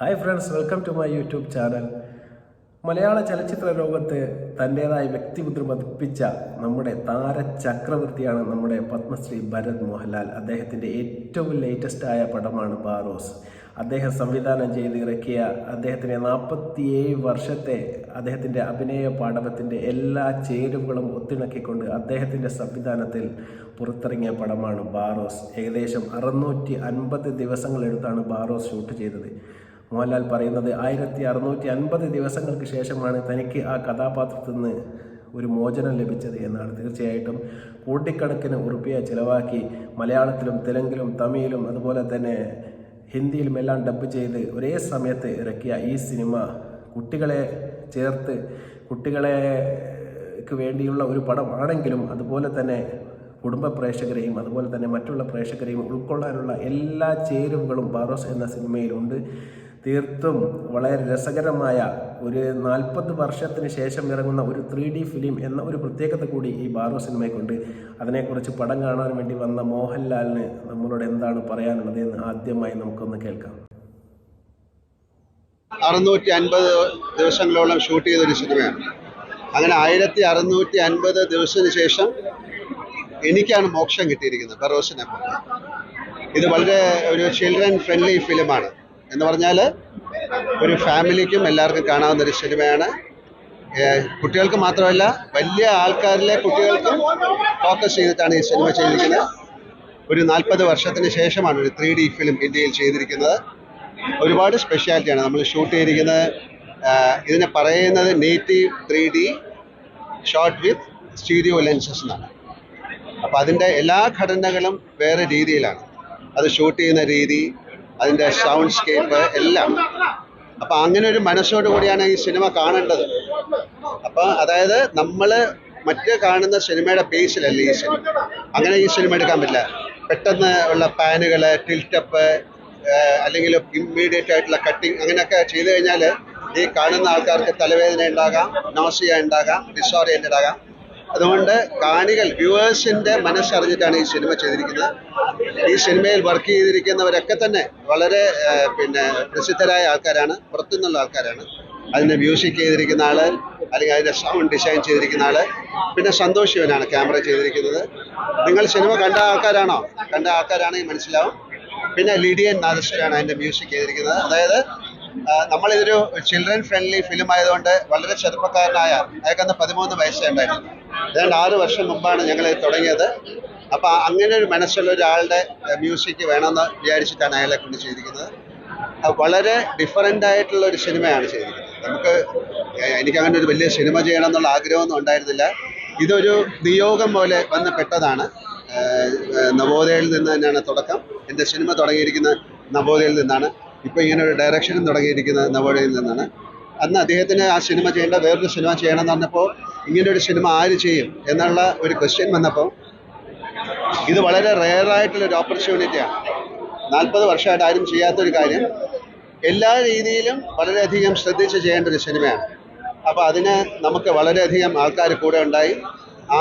Hi friends, welcome to my YouTube channel. മലയാള ചലച്ചിത്ര ലോകത്ത് തൻ്റേതായ വ്യക്തിമുദ്ര പതിപ്പിച്ച നമ്മുടെ താരചക്രവർത്തിയാണ് നമ്മുടെ പത്മശ്രീ ഭരത് മോഹൻലാൽ. അദ്ദേഹത്തിൻ്റെ ഏറ്റവും ലേറ്റസ്റ്റായ പടമാണ് ബാറോസ്. അദ്ദേഹം സംവിധാനം ചെയ്ത് ഇറക്കിയ അദ്ദേഹത്തിൻ്റെ 47 വർഷത്തെ അദ്ദേഹത്തിൻ്റെ അഭിനയ പാടവത്തിൻ്റെ എല്ലാ ചേരുവകളും ഒത്തിണക്കിക്കൊണ്ട് അദ്ദേഹത്തിൻ്റെ സംവിധാനത്തിൽ പുറത്തിറങ്ങിയ പടമാണ് ബാറോസ്. ഏകദേശം 650 ദിവസങ്ങളെടുത്താണ് ബാറോസ് ഷൂട്ട് ചെയ്തത്. മോഹൻലാൽ പറയുന്നത് 1650 ദിവസങ്ങൾക്ക് ശേഷമാണ് തനിക്ക് ആ കഥാപാത്രത്തിൽ നിന്ന് ഒരു മോചനം ലഭിച്ചത് എന്നാണ്. തീർച്ചയായിട്ടും കോടിക്കണക്കിന് ഉറുപ്പിക ചിലവാക്കി മലയാളത്തിലും തെലുങ്കിലും തമിഴിലും അതുപോലെ തന്നെ ഹിന്ദിയിലും എല്ലാം ഡബ് ചെയ്ത് ഒരേ സമയത്ത് ഇറക്കിയ ഈ സിനിമ കുട്ടികളെ ചേർത്ത് കുട്ടികളെക്ക് വേണ്ടിയുള്ള ഒരു പടമാണെങ്കിലും അതുപോലെ തന്നെ കുടുംബ പ്രേക്ഷകരെയും അതുപോലെ തന്നെ മറ്റുള്ള പ്രേക്ഷകരെയും ഉൾക്കൊള്ളാനുള്ള എല്ലാ ചേരുവകളും ബാറോസ് എന്ന സിനിമയിലുണ്ട്. തീർത്തും വളരെ രസകരമായ ഒരു 40 വർഷത്തിന് ശേഷം ഇറങ്ങുന്ന ഒരു 3D ഫിലിം എന്ന ഒരു പ്രത്യേകത കൂടി ഈ ബാറോസ് സിനിമയ്ക്കുണ്ട്. അതിനെക്കുറിച്ച് പടം കാണാൻ വേണ്ടി വന്ന മോഹൻലാലിന് നമ്മളോട് എന്താണ് പറയാനുള്ളത് എന്ന് ആദ്യമായി നമുക്കൊന്ന് കേൾക്കാം. 650 ദിവസങ്ങളോളം ഷൂട്ട് ചെയ്തൊരു സിനിമയാണ്. അങ്ങനെ 1650 ദിവസത്തിന് ശേഷം എനിക്കാണ് മോക്ഷം കിട്ടിയിരിക്കുന്നത് ബറോസിനെ പോലെ. ഇത് വളരെ ഒരു ചിൽഡ്രൻ ഫ്രണ്ട്ലി ഫിലിമാണ്. എന്ന് പറഞ്ഞാൽ ഒരു ഫാമിലിക്കും എല്ലാവർക്കും കാണാവുന്ന ഒരു സിനിമയാണ്. കുട്ടികൾക്ക് മാത്രമല്ല, വലിയ ആൾക്കാരിലെ കുട്ടികൾക്കും ഫോക്കസ് ചെയ്തിട്ടാണ് ഈ സിനിമ ചെയ്തിരിക്കുന്നത്. ഒരു 40 വർഷത്തിന് ശേഷമാണ് ഒരു 3D ഫിലിം ഇന്ത്യയിൽ ചെയ്തിരിക്കുന്നത്. ഒരുപാട് സ്പെഷ്യാലിറ്റിയാണ് നമ്മൾ ഷൂട്ട് ചെയ്തിരിക്കുന്നത്. ഇതിനെ പറയുന്നത് നേറ്റീവ് 3D ഷോട്ട് വിത്ത് സ്റ്റീരിയോ ലെൻസസ് എന്നാണ്. അപ്പോൾ അതിൻ്റെ എല്ലാ ഘടനകളും വേറെ രീതിയിലാണ്. അത് ഷൂട്ട് ചെയ്യുന്ന രീതി, അതിൻ്റെ സൗണ്ട് സ്കേപ്പ് എല്ലാം. അപ്പം അങ്ങനെ ഒരു മനസ്സോടു കൂടിയാണ് ഈ സിനിമ കാണേണ്ടത്. അപ്പം അതായത് നമ്മൾ മറ്റ് കാണുന്ന സിനിമയുടെ ബേസിലല്ല ഈ സിനിമ. അങ്ങനെ ഈ സിനിമ എടുക്കാൻ പറ്റില്ല. പെട്ടെന്ന് ഉള്ള പാനുകൾ, ടിൽറ്റപ്പ്, അല്ലെങ്കിൽ ഇമ്മീഡിയറ്റ് ആയിട്ടുള്ള കട്ടിങ്, അങ്ങനെയൊക്കെ ചെയ്തു കഴിഞ്ഞാൽ ഈ കാണുന്ന ആൾക്കാർക്ക് തലവേദന ഉണ്ടാകാം, നോസിയ ഉണ്ടാകാം, ഡിസോറിയൻറ്റഡ് ആകാം. അതുകൊണ്ട് കാണികൾ, വ്യൂവേഴ്സിൻ്റെ മനസ്സറിഞ്ഞിട്ടാണ് ഈ സിനിമ ചെയ്തിരിക്കുന്നത്. ഈ സിനിമയിൽ വർക്ക് ചെയ്തിരിക്കുന്നവരൊക്കെ തന്നെ വളരെ പ്രസിദ്ധരായ ആൾക്കാരാണ്, പുറത്തുനിന്നുള്ള ആൾക്കാരാണ്. അതിൻ്റെ മ്യൂസിക് ചെയ്തിരിക്കുന്ന ആൾ, അല്ലെങ്കിൽ അതിൻ്റെ സൗണ്ട് ഡിസൈൻ ചെയ്തിരിക്കുന്ന ആൾ, പിന്നെ സന്തോഷ് ശിവനാണ് ക്യാമറ ചെയ്തിരിക്കുന്നത്. നിങ്ങൾ സിനിമ കണ്ട ആൾക്കാരാണെങ്കിൽ മനസ്സിലാവും. പിന്നെ ലിഡിയൻ നാദസ്വരാണ് അതിൻ്റെ മ്യൂസിക് ചെയ്തിരിക്കുന്നത്. അതായത് നമ്മളിതൊരു ചിൽഡ്രൻ ഫ്രണ്ട്ലി ഫിലിം ആയതുകൊണ്ട് വളരെ ചെറുപ്പക്കാരനായ, അയാൾക്കന്ന് 13 വയസ്സേ ഉണ്ടായിരുന്നു. ഏതാണ്ട് 6 വർഷം മുമ്പാണ് ഞങ്ങൾ തുടങ്ങിയത്. അപ്പോൾ അങ്ങനെ ഒരു മനസ്സുള്ള ഒരാളുടെ മ്യൂസിക് വേണമെന്ന് വിചാരിച്ചിട്ടാണ് അയാളെ കൊണ്ട് ചെയ്തിരിക്കുന്നത്. വളരെ ഡിഫറൻ്റ് ആയിട്ടുള്ള ഒരു സിനിമയാണ് ചെയ്തിരിക്കുന്നത്. എനിക്കങ്ങനെ ഒരു വലിയ സിനിമ ചെയ്യണം എന്നുള്ള ആഗ്രഹമൊന്നും ഉണ്ടായിരുന്നില്ല. ഇതൊരു നിയോഗം പോലെ വന്ന് പെട്ടതാണ്. നവോദയയിൽ നിന്ന് തന്നെയാണ് തുടക്കം. എൻ്റെ സിനിമ തുടങ്ങിയിരിക്കുന്നത് നവോദയയിൽ നിന്നാണ്. ഇപ്പോൾ ഇങ്ങനെ ഒരു ഡയറക്ഷനും തുടങ്ങിയിരിക്കുന്നത് നവോദയയിൽ നിന്നാണ്. അന്ന് അദ്ദേഹത്തിന് ആ സിനിമ ചെയ്യേണ്ട, വേറൊരു സിനിമ ചെയ്യണം എന്ന് പറഞ്ഞപ്പോൾ ഇങ്ങനൊരു സിനിമ ആര് ചെയ്യും എന്നുള്ള ഒരു ക്വസ്റ്റ്യൻ വന്നപ്പോൾ ഇത് വളരെ റെയറായിട്ടുള്ളൊരു ഓപ്പർച്യൂണിറ്റിയാണ്. 40 വർഷമായിട്ട് ആരും ചെയ്യാത്തൊരു കാര്യം. എല്ലാ രീതിയിലും വളരെയധികം ശ്രദ്ധിച്ച് ചെയ്യേണ്ട ഒരു സിനിമയാണ്. അപ്പോൾ അതിന് നമുക്ക് വളരെയധികം ആൾക്കാർ കൂടെ ഉണ്ടായി.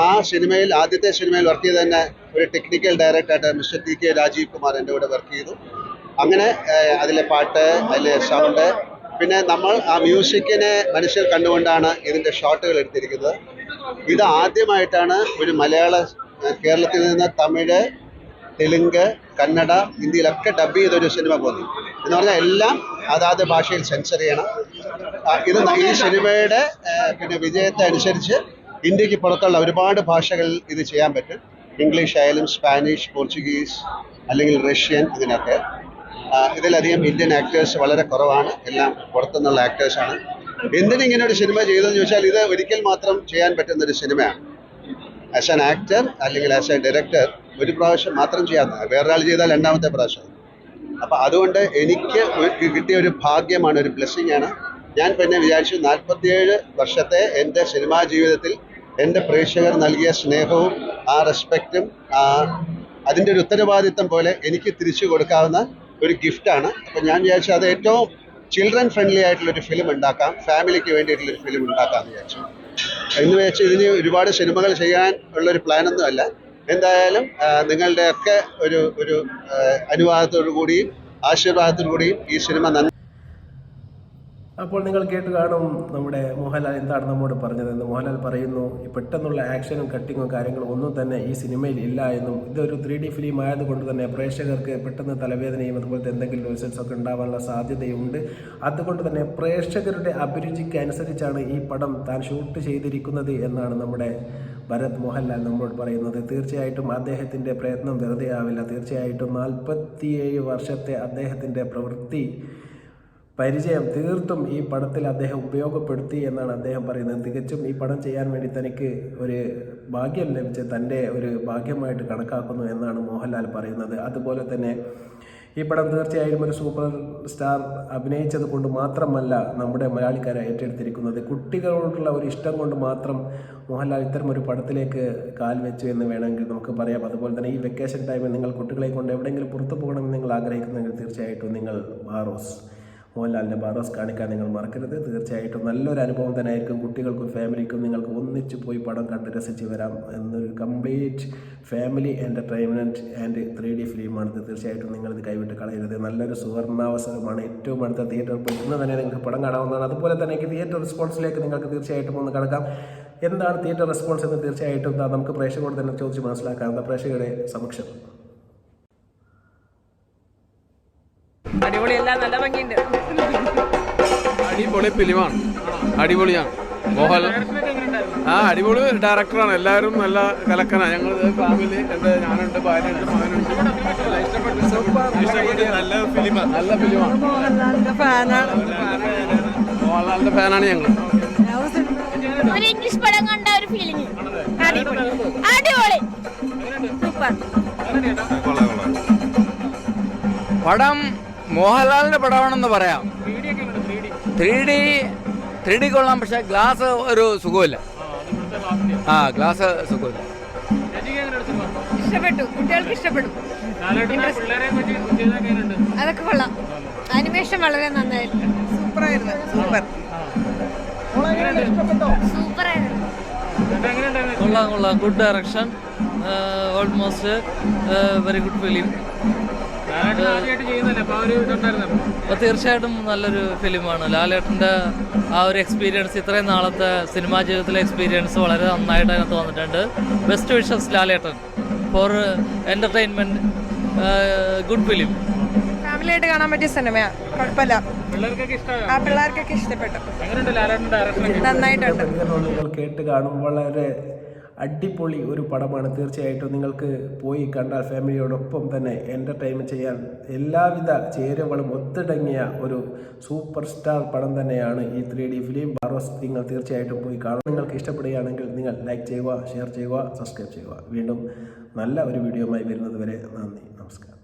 ആ സിനിമയിൽ, ആദ്യത്തെ സിനിമയിൽ വർക്ക് ചെയ്ത് തന്നെ ഒരു ടെക്നിക്കൽ ഡയറക്ടറായിട്ട് മിസ്റ്റർ TK രാജീവ് കുമാർ എൻ്റെ കൂടെ വർക്ക് ചെയ്തു. അങ്ങനെ അതിലെ പാട്ട്, അതിലെ സൗണ്ട്, പിന്നെ നമ്മൾ ആ മ്യൂസിക്കിനെ മനസ്സിൽ കണ്ടുകൊണ്ടാണ് ഇതിൻ്റെ ഷോട്ടുകൾ എടുത്തിരിക്കുന്നത്. ഇത് ആദ്യമായിട്ടാണ് ഒരു കേരളത്തിൽ നിന്ന് തമിഴ്, തെലുങ്ക്, കന്നഡ, ഹിന്ദിയിലൊക്കെ ഡബ് ചെയ്തൊരു സിനിമ പോകുന്നത്. എന്ന് പറഞ്ഞാൽ എല്ലാം അതാത് ഭാഷയിൽ സെൻസർ ചെയ്യണം. ഈ സിനിമയുടെ വിജയത്തെ അനുസരിച്ച് ഇന്ത്യക്ക് പുറത്തുള്ള ഒരുപാട് ഭാഷകളിൽ ഇത് ചെയ്യാൻ പറ്റും. ഇംഗ്ലീഷ് ആയാലും സ്പാനിഷ്, പോർച്ചുഗീസ്, അല്ലെങ്കിൽ റഷ്യൻ, അങ്ങനെയൊക്കെ. ഇതിലധികം ഇന്ത്യൻ ആക്ടേഴ്സ് വളരെ കുറവാണ്, എല്ലാം പുറത്തുനിന്നുള്ള ആക്ടേഴ്സാണ്. എന്തിനിങ്ങനെ ഒരു സിനിമ ചെയ്തതെന്ന് ചോദിച്ചാൽ, ഇത് ഒരിക്കൽ മാത്രം ചെയ്യാൻ പറ്റുന്നൊരു സിനിമയാണ്. ആസ് ആൻ ആക്ടർ അല്ലെങ്കിൽ ആസ് എ ഡയറക്ടർ ഒരു പ്രാവശ്യം മാത്രം ചെയ്യാവുന്നത്. വേറൊരാൾ ചെയ്താൽ രണ്ടാമത്തെ പ്രാവശ്യം. അപ്പോൾ അതുകൊണ്ട് എനിക്ക് കിട്ടിയ ഒരു ഭാഗ്യമാണ്, ഒരു ബ്ലെസ്സിങ് ആണ്. ഞാൻ പിന്നെ വിചാരിച്ചു 47 വർഷത്തെ എൻ്റെ സിനിമാ ജീവിതത്തിൽ എൻ്റെ പ്രേക്ഷകർ നൽകിയ സ്നേഹവും ആ റെസ്പെക്റ്റും അതിൻ്റെ ഒരു ഉത്തരവാദിത്തം പോലെ എനിക്ക് തിരിച്ചു കൊടുക്കാവുന്ന ഒരു ഗിഫ്റ്റാണ്. അപ്പോൾ ഞാൻ വിചാരിച്ചു അത് ഏറ്റവും ചിൽഡ്രൻ ഫ്രണ്ട്ലി ആയിട്ടുള്ളൊരു ഫിലിം ഉണ്ടാക്കാം, ഫാമിലിക്ക് വേണ്ടിയിട്ടുള്ളൊരു ഫിലിം ഉണ്ടാക്കാമെന്ന് വിചാരിച്ചു. എന്ന് വെച്ച് ഇതിന് ഒരുപാട് സിനിമകൾ ചെയ്യാൻ ഉള്ളൊരു പ്ലാനൊന്നും അല്ല. എന്തായാലും നിങ്ങളുടെയൊക്കെ ഒരു അനുവാദത്തോടു കൂടിയും ആശീർവാദത്തോടു കൂടിയും ഈ സിനിമ അപ്പോൾ നിങ്ങൾ കേട്ട് കാണും നമ്മുടെ മോഹൻലാൽ എന്താണ് നമ്മോട് പറഞ്ഞതെന്ന്. മോഹൻലാൽ പറയുന്നു, പെട്ടെന്നുള്ള ആക്ഷനും കട്ടിങ്ങും കാര്യങ്ങളും ഒന്നും തന്നെ ഈ സിനിമയിൽ ഇല്ല എന്നും ഇതൊരു 3D ഫിലിം ആയതുകൊണ്ട് തന്നെ പ്രേക്ഷകർക്ക് പെട്ടെന്ന് തലവേദനയും അതുപോലത്തെ എന്തെങ്കിലും റിസൾട്ട്സ് ഒക്കെ ഉണ്ടാവാനുള്ള സാധ്യതയുണ്ട്. അതുകൊണ്ട് തന്നെ പ്രേക്ഷകരുടെ അഭിരുചിക്ക് അനുസരിച്ചാണ് ഈ പടം താൻ ഷൂട്ട് ചെയ്തിരിക്കുന്നത് എന്നാണ് നമ്മുടെ ഭരത് മോഹൻലാൽ നമ്മോട് പറയുന്നത്. തീർച്ചയായിട്ടും അദ്ദേഹത്തിൻ്റെ പ്രയത്നം വെറുതെ ആവില്ല. തീർച്ചയായിട്ടും 47 വർഷത്തെ അദ്ദേഹത്തിൻ്റെ പ്രവൃത്തി പരിചയം തീർത്തും ഈ പടത്തിൽ അദ്ദേഹം ഉപയോഗപ്പെടുത്തി എന്നാണ് അദ്ദേഹം പറയുന്നത്. തികച്ചും ഈ പടം ചെയ്യാൻ വേണ്ടി തനിക്ക് ഒരു ഭാഗ്യം ലഭിച്ച തൻ്റെ ഒരു ഭാഗ്യമായിട്ട് കണക്കാക്കുന്നു എന്നാണ് മോഹൻലാൽ പറയുന്നത്. അതുപോലെ തന്നെ ഈ പടം തീർച്ചയായും ഒരു സൂപ്പർ സ്റ്റാർ അഭിനയിച്ചത് കൊണ്ട് മാത്രമല്ല നമ്മുടെ മലയാളിക്കാരെ ഏറ്റെടുത്തിരിക്കുന്നത്. കുട്ടികളോടുള്ള ഒരു ഇഷ്ടം കൊണ്ട് മാത്രം മോഹൻലാൽ ഇത്തരം ഒരു പടത്തിലേക്ക് കാൽ വെച്ചു എന്ന് വേണമെങ്കിൽ നമുക്ക് പറയാം. അതുപോലെ തന്നെ ഈ വെക്കേഷൻ ടൈമിൽ നിങ്ങൾ കുട്ടികളെ കൊണ്ട് എവിടെയെങ്കിലും പുറത്തു പോകണമെന്ന് നിങ്ങൾ ആഗ്രഹിക്കുന്നെങ്കിൽ തീർച്ചയായിട്ടും നിങ്ങൾ മോഹൻലാലിൻ്റെ ബാറോസ് കാണിക്കാൻ നിങ്ങൾ മറക്കരുത്. തീർച്ചയായിട്ടും നല്ലൊരു അനുഭവം തന്നെ ആയിരിക്കും. കുട്ടികൾക്കും ഫാമിലിക്കും നിങ്ങൾക്ക് ഒന്നിച്ച് പോയി പടം കണ്ട് രസിച്ച് വരാം എന്നൊരു complete family entertainment and 3D ഫിലിമാണിത്. തീർച്ചയായിട്ടും നിങ്ങളിത് കൈവിട്ട് കളയരുത്. നല്ലൊരു സുവർണാവസരമാണ്. ഏറ്റവും അടുത്ത തിയേറ്ററിൽ പോയി ഇന്ന് തന്നെ നിങ്ങൾക്ക് പടം കാണാവുന്നതാണ്. അതുപോലെ തന്നെ തിയേറ്റർ റെസ്പോൺസിലേക്ക് നിങ്ങൾക്ക് തീർച്ചയായിട്ടും ഒന്ന് കടക്കാം. എന്താണ് തിയേറ്റർ റെസ്പോൺസ് എന്ന് തീർച്ചയായിട്ടും നമുക്ക് പ്രേക്ഷകരോട് തന്നെ ചോദിച്ച് മനസ്സിലാക്കാം. പ്രേക്ഷകരുടെ സമക്ഷം അടിപൊളിയല്ല, നല്ല ഭംഗിയുണ്ട്. അടിപൊളി ഫിലിമാണ്, അടിപൊളിയാണ്. മോഹൻലാൽ അടിപൊളി ഡയറക്ടറാണ്. എല്ലാവരും നല്ല കലക്കനാണ്. ഞങ്ങൾ ഫാമിലി ഞാനുണ്ട്, ഭാര്യയുണ്ട്, മകനുണ്ട്. ഇഷ്ടപ്പെട്ടു. നല്ല ഫിലിമാണ്, നല്ല ഫിലിമാണ്. മോഹൻലാലിന്റെ ഫാനാണ് ഞങ്ങൾ. ഒരു ഇംഗ്ലീഷ് പടം കണ്ട ഒരു ഫീലിംഗ്. അടിപൊളി, സൂപ്പർ. പടം മോഹൻലാലിന്റെ പടമാണെന്ന് പറയാം. 3D കൊള്ളാം, പക്ഷെ ഗ്ലാസ് ഒരു സുഖമില്ല. ഗ്ലാസ് സുഖമില്ല. ഇഷ്ടപ്പെട്ടു, കുട്ടികൾക്ക് ഇഷ്ടപ്പെടും. അതൊക്കെ കൊള്ളാം. അനിമേഷൻ വളരെ നന്നായിരുന്നു. സൂപ്പറായിരുന്നു, സൂപ്പർ. സൂപ്പറായിരുന്നു. കൊള്ളാം. Good direction, almost very good film. തീർച്ചയായിട്ടും നല്ലൊരു ഫിലിമാണ്. ലാലേട്ടൻ്റെ ആ ഒരു എക്സ്പീരിയൻസ്, ഇത്രയും നാളത്തെ സിനിമാ ജീവിതത്തിലെ എക്സ്പീരിയൻസ് വളരെ നന്നായിട്ട് അതിനകത്ത് വന്നിട്ടുണ്ട്. ബെസ്റ്റ് വിഷസ് ലാലേട്ടൻ ഫോർ എൻ്റർടൈൻമെൻറ്റ്. Good film. ഫാമിലിയായിട്ട് കാണാൻ പറ്റിയ സിനിമയാണ്, കുഴപ്പമില്ല. പിള്ളേർക്കൊക്കെ ഇഷ്ടപ്പെട്ടു, നന്നായിട്ടുണ്ട്. നിങ്ങൾ കേട്ട് കാണും. വളരെ അടിപൊളി ഒരു പടമാണ്. തീർച്ചയായിട്ടും നിങ്ങൾക്ക് പോയി കണ്ടാൽ ഫാമിലിയോടൊപ്പം തന്നെ എൻ്റർടൈൻ ചെയ്യാൻ എല്ലാവിധ ചേരുവകളും ഒത്തിടങ്ങിയ ഒരു സൂപ്പർ സ്റ്റാർ പടം തന്നെയാണ് ഈ 3D ഫിലിം ബാറോസ്. നിങ്ങൾ തീർച്ചയായിട്ടും പോയി കാണും. നിങ്ങൾക്ക് ഇഷ്ടപ്പെടുകയാണെങ്കിൽ നിങ്ങൾ ലൈക്ക് ചെയ്യുക, ഷെയർ ചെയ്യുക, സബ്സ്ക്രൈബ് ചെയ്യുക. വീണ്ടും നല്ല ഒരു വീഡിയോയുമായി വരുന്നത് വരെ നന്ദി, നമസ്കാരം.